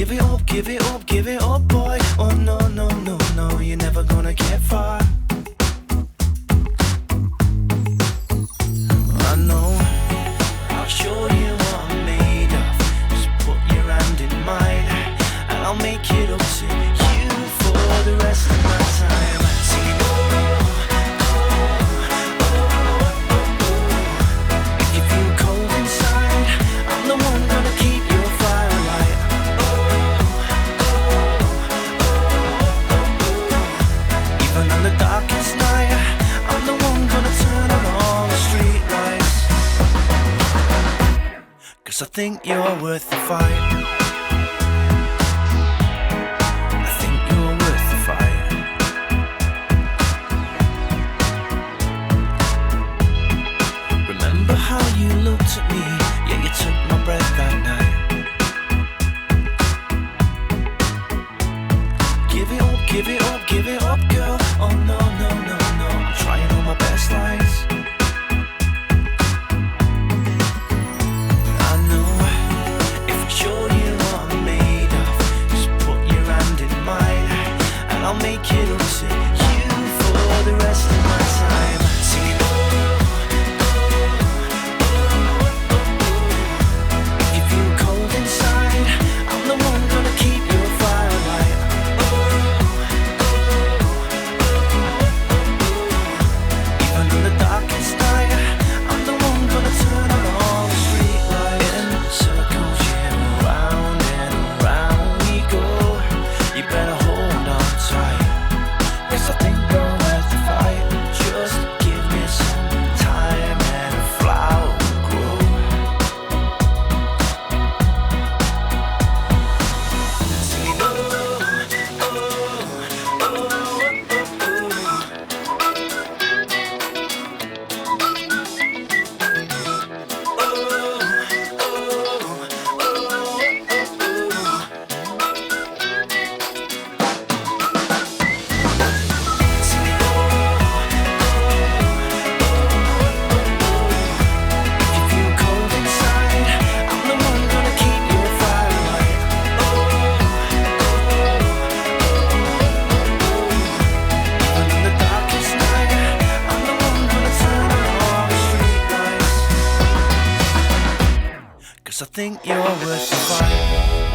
Give it up, give it up, give it up, boy. Oh no, no, no, no, you're never gonna get far. I know, I'll show you what I'm made of. Just put your hand in mine, and I'll make it up to you for the rest of my time. Singing, oh, oh, oh, oh, oh. If you feel cold inside, I'm the one gonna keep your fire alight. Oh, oh, oh, oh, oh. Even on the darkest night, I'm the one gonna turn on all the street lights. 'Cause I think you're worth the fight. I think you're worth the fight. Remember how you looked at me? Yeah, you took my breath that night. Give it up, give it up, give it up, girl. Oh no, no, no, no, I'm trying all my best lines. I know, if I show you what I'm made of, just put your hand in mine, and I'll make it up to you for the rest of my time. Singing, oh, oh, oh, oh, oh. If you feel cold inside, I'm the one gonna keep your fire alight. Oh, oh, oh, oh, oh. Even on the darkest night, I'm the one gonna turn on all the street lights. In circles, yeah, around and around we go. You better hold on tight, 'cause I think you're worth the fight. Just give me some time and a flower will grow. Singing, oh, oh, oh, oh, if you feel cold inside, I'm the one gonna keep your fire alight. Oh, even in the darkest night, I'm the one gonna turn on all the street lights. 'Cause I think you're worth the fight.